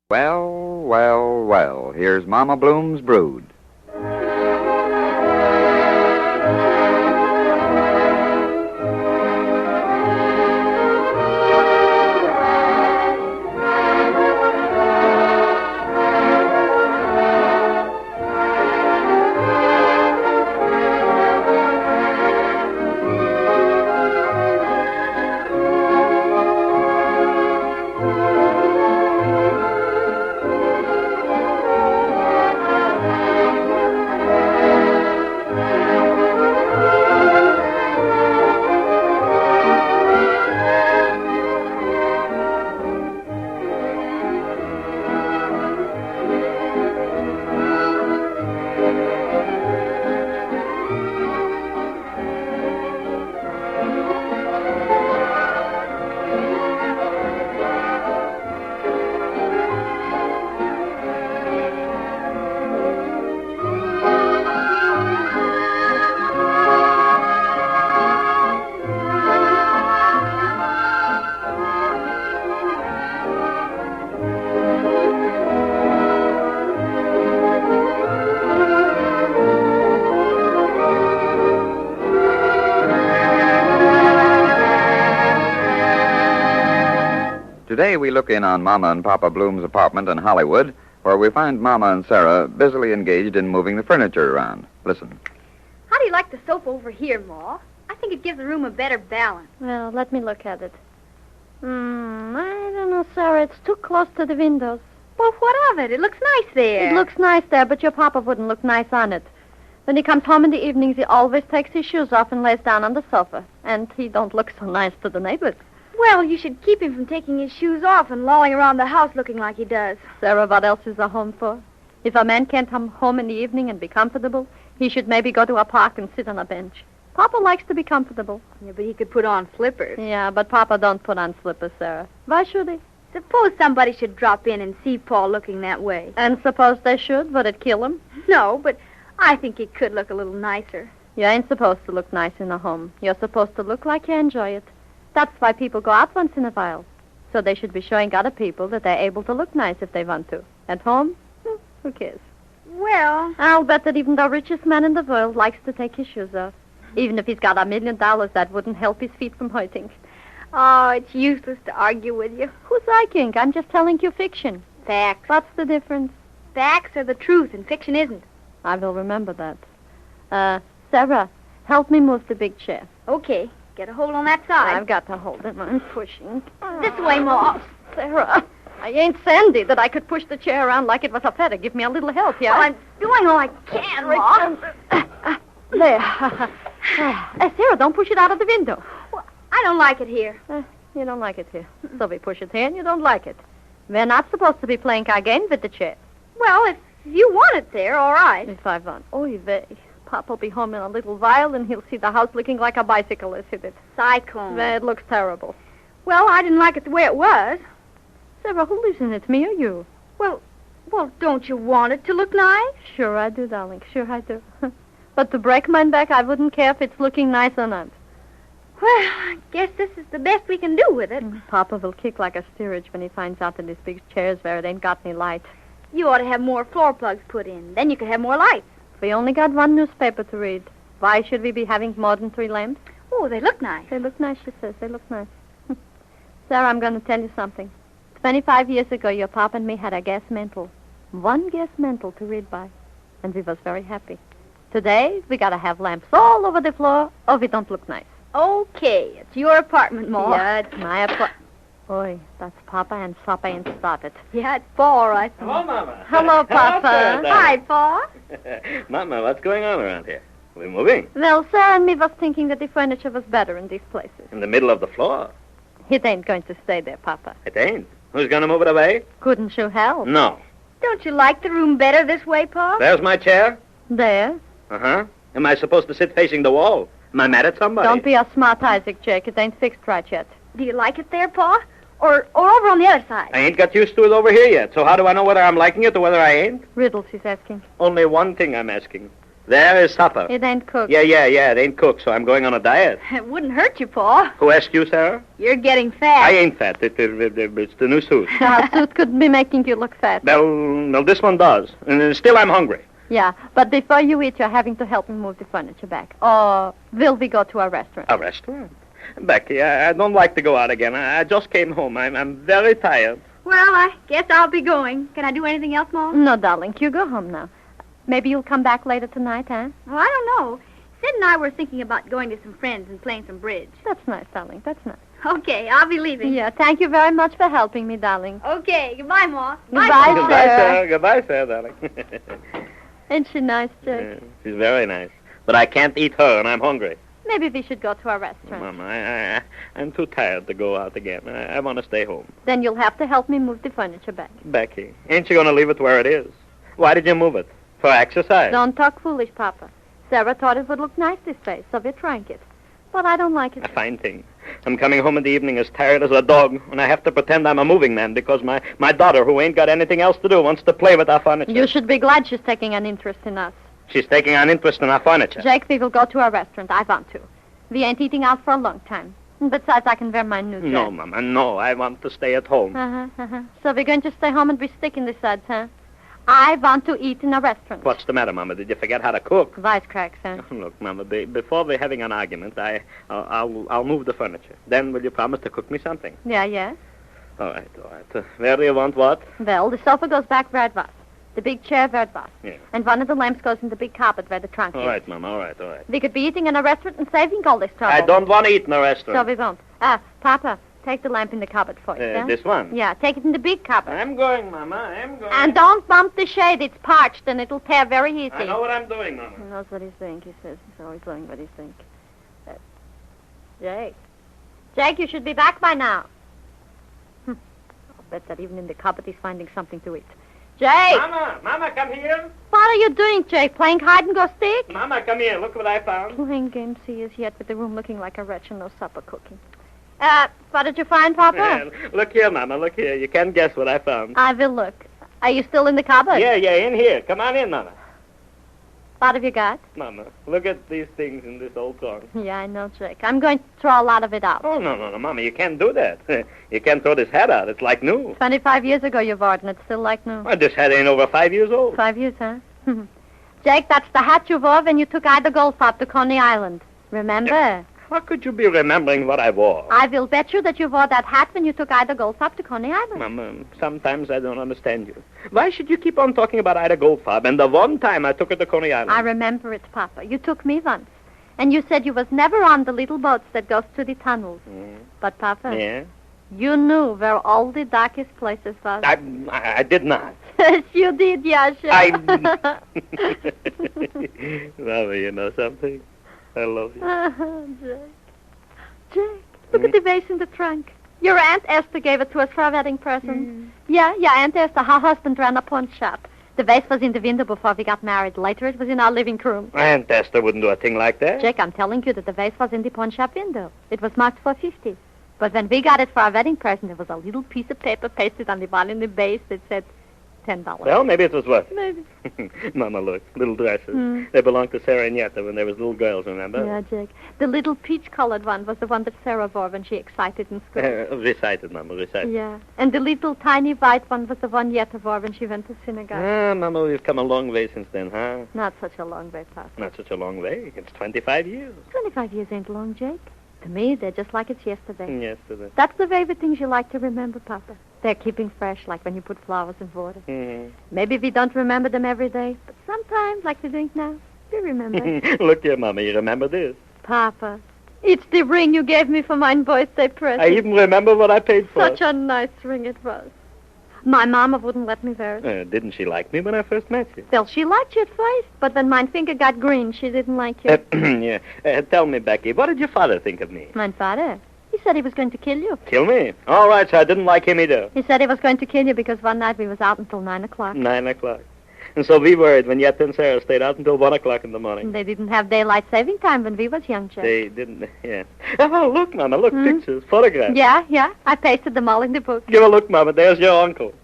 Well, well, well, here's Mama Bloom's brood. Today we look in on Mama and Papa Bloom's apartment in Hollywood, where we find Mama and Sarah busily engaged in moving the furniture around. Listen. How do you like the sofa over here, Ma? I think it gives the room a better balance. Well, let me look at it. I don't know, Sarah. It's too close to the windows. Well, what of it? It looks nice there. It looks nice there, but your papa wouldn't look nice on it. When he comes home in the evenings, he always takes his shoes off and lays down on the sofa. And he don't look so nice to the neighbors. Well, you should keep him from taking his shoes off and lolling around the house looking like he does. Sarah, what else is a home for? If a man can't come home in the evening and be comfortable, he should maybe go to a park and sit on a bench. Papa likes to be comfortable. Yeah, but he could put on slippers. Yeah, but Papa don't put on slippers, Sarah. Why should he? Suppose somebody should drop in and see Paul looking that way. And suppose they should? Would it kill him? No, but I think he could look a little nicer. You ain't supposed to look nice in a home. You're supposed to look like you enjoy it. That's why people go out once in a while. So they should be showing other people that they're able to look nice if they want to. At home? Who cares? Well, I'll bet that even the richest man in the world likes to take his shoes off. Even if he's got $1 million, that wouldn't help his feet from hurting. oh, it's useless to argue with you. Who's arguing? I'm just telling you fiction. Facts. What's the difference? Facts are the truth and fiction isn't. I will remember that. Sarah, help me move the big chair. Okay, get a hold on that side. I've got to hold it. I'm pushing. This way, Ma. Sarah, I ain't Sandy that I could push the chair around like it was a feather. Give me a little help, yeah? Well, I'm doing all I can, Ma. There. Sarah, don't push it out of the window. Well, I don't like it here. You don't like it here. So we push it here and you don't like it. We're not supposed to be playing our game with the chair. Well, if you want it there, all right. If I want. Oy vey. Papa'll be home in a little while and he'll see the house looking like a bicycle has hit it. Cyclone. It looks terrible. Well, I didn't like it the way it was. Sarah, who lives in it, me or you? Well, don't you want it to look nice? Sure I do, darling. Sure I do. But to break mine back, I wouldn't care if it's looking nice or not. Well, I guess this is the best we can do with it. Papa will kick like a steerage when he finds out that this big chair's where it ain't got any light. You ought to have more floor plugs put in. Then you could have more lights. We only got one newspaper to read. Why should we be having more than 3 lamps? Oh, they look nice. They look nice, she says. They look nice. Sarah, I'm going to tell you something. 25 years ago, your papa and me had a gas mantle. 1 gas mantle to read by. And we was very happy. Today, we got to have lamps all over the floor or we don't look nice. Okay, it's your apartment, Ma. Yeah, it's my apartment. Oi, that's Papa and Papa and stop it. Yeah, it's Pa, all right. Hello, Mama. Hello, Papa. Hi, Pa. Mama, what's going on around here? We're moving. Well, Sarah and me was thinking that the furniture was better in these places. In the middle of the floor. It ain't going to stay there, Papa. It ain't. Who's going to move it away? Couldn't you help? No. Don't you like the room better this way, Pa? There's my chair. There. Uh-huh. Am I supposed to sit facing the wall? Am I mad at somebody? Don't be a smart Isaac, Jake. It ain't fixed right yet. Do you like it there, Pa? Or over on the other side? I ain't got used to it over here yet, so how do I know whether I'm liking it or whether I ain't? Riddles, he's asking. Only one thing I'm asking. There is supper. It ain't cooked. Yeah, it ain't cooked, so I'm going on a diet. It wouldn't hurt you, Paul. Who asked you, Sarah? You're getting fat. I ain't fat. It's the new suit. Our suit could be making you look fat. Well, this one does. And still I'm hungry. Yeah, but before you eat, you're having to help me move the furniture back. Or will we go to a restaurant? A restaurant? Becky, I don't like to go out again. I just came home. I'm very tired. Well, I guess I'll be going. Can I do anything else, Mom? No, darling. You go home now. Maybe you'll come back later tonight, huh? Well, I don't know. Sid and I were thinking about going to some friends and playing some bridge. That's nice, darling. That's nice. Okay, I'll be leaving. Yeah, thank you very much for helping me, darling. Okay, goodbye, Ma. Goodbye, Paul. Goodbye, Sarah. Sarah. Goodbye, Sarah, darling. Ain't she nice, Jake? Yeah, she's very nice. But I can't eat her, and I'm hungry. Maybe we should go to a restaurant. Mama, I'm too tired to go out again. I want to stay home. Then you'll have to help me move the furniture back. Becky, ain't you going to leave it where it is? Why did you move it? For exercise? Don't talk foolish, Papa. Sarah thought it would look nice this way, so we drank it. But I don't like it. A fine thing. I'm coming home in the evening as tired as a dog, and I have to pretend I'm a moving man because my daughter, who ain't got anything else to do, wants to play with our furniture. You should be glad she's taking an interest in us. She's taking an interest in our furniture. Jake, we will go to a restaurant. I want to. We ain't eating out for a long time. And besides, I can wear my new dress. No, Mama, no. I want to stay at home. So we're going to stay home and be sticking the sides, huh? I want to eat in a restaurant. What's the matter, Mama? Did you forget how to cook? Wisecracks, huh? Look, Mama, before we're having an argument, I'll move the furniture. Then will you promise to cook me something? Yeah. All right. Where do you want what? Well, the sofa goes back where it was. The big chair where it was. Yeah. And one of the lamps goes in the big carpet where the trunk is. All right, Mama, all right. We could be eating in a restaurant and saving all this trouble. I don't want to eat in a So restaurant. we won't. Papa, take the lamp in the cupboard first, huh? This one? Yeah, take it in the big cupboard. I'm going, Mama, I'm going. And don't bump the shade. It's parched and it'll tear very easy. I know what I'm doing, Mama. He knows what he's doing, he says. He's always doing what he's doing. Jake. Jake, you should be back by now. I'll bet that even in the cupboard he's finding something to eat. Jake! Mama, come here. What are you doing, Jake? Playing hide-and-go-stick? Mama, come here. Look what I found. Playing games he is yet with the room looking like a wretch and no supper cooking. What did you find, Papa? Look here, Mama, look here. You can't guess what I found. I will look. Are you still in the cupboard? Yeah, in here. Come on in, Mama. What have you got? Mama, look at these things in this old trunk. Yeah, I know, Jake. I'm going to throw a lot of it out. Oh, no, Mama, you can't do that. You can't throw this hat out. It's like new. 25 years ago you bought it, and it's still like new. Well, this hat ain't over 5 years old. 5 years, huh? Jake, that's the hat you wore when you took Ida Goldfarb to Coney Island. Remember? How could you be remembering what I wore? I will bet you that you wore that hat when you took Ida Goldfarb to Coney Island. Mama, sometimes I don't understand you. Why should you keep on talking about Ida Goldfarb and the one time I took her to Coney Island? I remember it, Papa. You took me once. And you said you was never on the little boats that goes through the tunnels. But, Papa, Yeah? you knew where all the darkest places was. I did not. Yes, you did, Yasha. Mama, you know something? I love you. Jake, look at the vase in the trunk. Your Aunt Esther gave it to us for our wedding present. Yeah, Aunt Esther. Her husband ran a pawn shop. The vase was in the window before we got married. Later, it was in our living room. Aunt Esther wouldn't do a thing like that. Jake, I'm telling you that the vase was in the pawn shop window. It was marked for 50. But when we got it for our wedding present, there was a little piece of paper pasted on the bottom of the base that said $10. Well, maybe it was worth it. Maybe. Mama, look, little dresses. They belonged to Sarah and Yetta when they was little girls, remember? Yeah, Jake. The little peach-colored one was the one that Sarah wore when she excited in school. Recited, Mama, recited. Yeah. And the little tiny white one was the one Yetta wore when she went to synagogue. Mama, we've come a long way since then, huh? Not such a long way, Papa. Not such a long way. It's 25 years. 25 years ain't long, Jake. To me, they're just like it's yesterday. Yesterday. That's the favorite things you like to remember, Papa. They're keeping fresh, like when you put flowers in water. Maybe we don't remember them every day, but sometimes, like we're doing now, we remember. Look here, Mama, you remember this? Papa, it's the ring you gave me for my birthday present. I even remember what I paid for Such a nice ring it was. My mama wouldn't let me wear it. Didn't she like me when I first met you? Well, she liked you at first, but when my finger got green, she didn't like you. Yeah. Tell me, Becky, what did your father think of me? My father? He said he was going to kill you. Kill me? All right, so I didn't like him either. He said he was going to kill you because one night we was out until 9 o'clock. 9 o'clock. And so we worried when Yetta and Sarah stayed out until 1 o'clock in the morning. And they didn't have daylight saving time when we was young, Jack. They didn't, yeah. Oh, look, Mama, look, pictures, photographs. Yeah. I pasted them all in the book. Give a look, Mama, there's your uncle.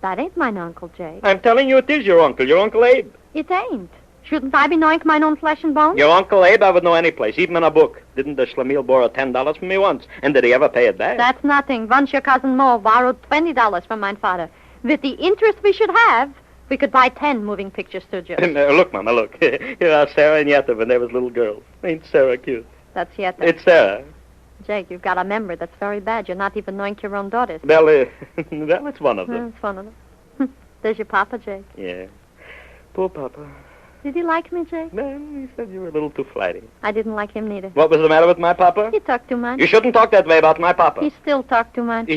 That ain't mine Uncle Jake. I'm telling you it is your Uncle Abe. It ain't. Shouldn't I be knowing my own flesh and bones? Your Uncle Abe, I would know any place, even in a book. Didn't the Schlemiel borrow $10 from me once? And did he ever pay it back? That's nothing. Once your cousin Mo borrowed $20 from my father. With the interest we should have, we could buy 10 moving picture studios. Look, Mama, look. Here are Sarah and Yetta when they was little girls. Ain't Sarah cute? That's Yetta. It's Sarah. Jake, you've got a memory that's very bad. You're not even knowing your own daughters. Well, it's one of them. It's one of them. There's your papa, Jake. Yeah. Poor Papa. Did he like me, Jake? No, he said you were a little too flighty. I didn't like him neither. What was the matter with my Papa? He talked too much. You shouldn't talk that way about my Papa. He still talked too much.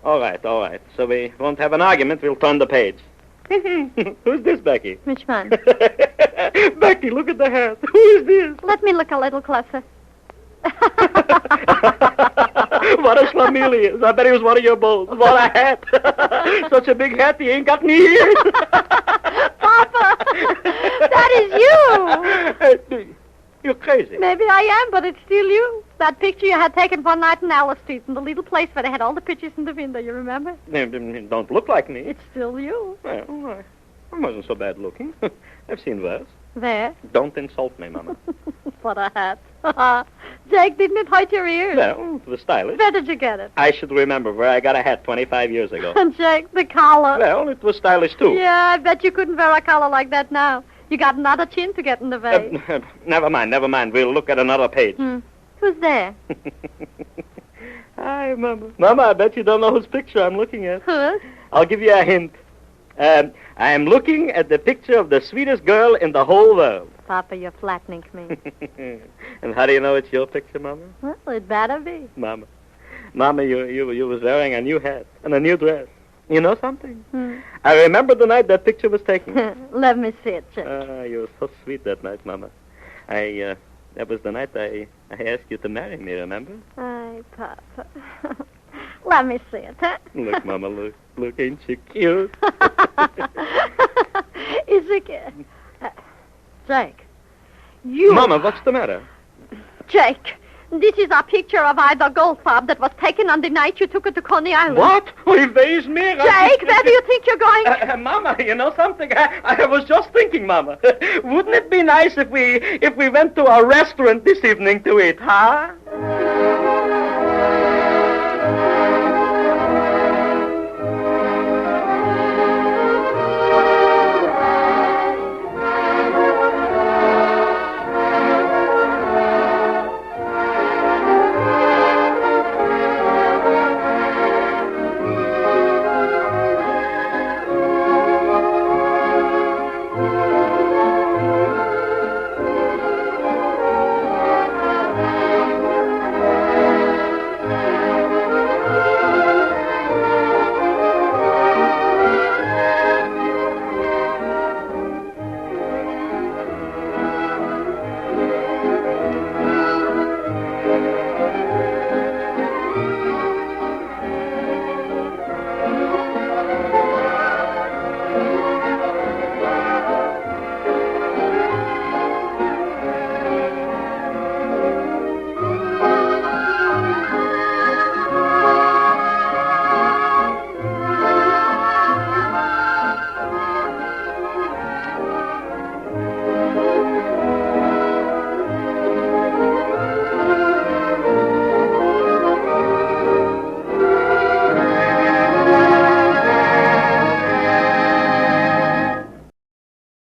All right. So we won't have an argument. We'll turn the page. Who's this, Becky? Which one? Becky, look at the hat. Who is this? Let me look a little closer. What a schlemiel he is. I bet he was one of your bulls. What a hat. Such a big hat, he ain't got any ears. Papa, that is you. You're crazy. Maybe I am, but it's still you. That picture you had taken one night in Alice Street in the little place where they had all the pictures in the window, you remember? Don't look like me. It's still you. Well, I wasn't so bad looking. I've seen worse. There. Don't insult me, Mama. What a hat. Jake, didn't it hurt your ears? No, it was stylish. Where did you get it? I should remember where I got a hat 25 years ago. And Jake, the collar. Well, it was stylish, too. Yeah, I bet you couldn't wear a collar like that now. You got another chin to get in the way. Never mind. We'll look at another page. Who's there? Hi, Mama. Mama, I bet you don't know whose picture I'm looking at. Who? I'll give you a hint. I am looking at the picture of the sweetest girl in the whole world. Papa, you're flattening me. And how do you know it's your picture, Mama? Well, it better be. Mama, you was wearing a new hat and a new dress. You know something? I remember the night that picture was taken. Let me see it, Jake. You were so sweet that night, Mama. That was the night I asked you to marry me, remember? Ay, Papa. Let me see it, huh? Look, Mama, look, ain't she cute? Is it good? Jake, you... Mama, what's the matter? Jake, this is a picture of Ida Goldfarb that was taken on the night you took her to Coney Island. What? Where's me? Jake, where do you think you're going? Mama, you know something? I was just thinking, Mama. Wouldn't it be nice if we went to a restaurant this evening to eat, huh?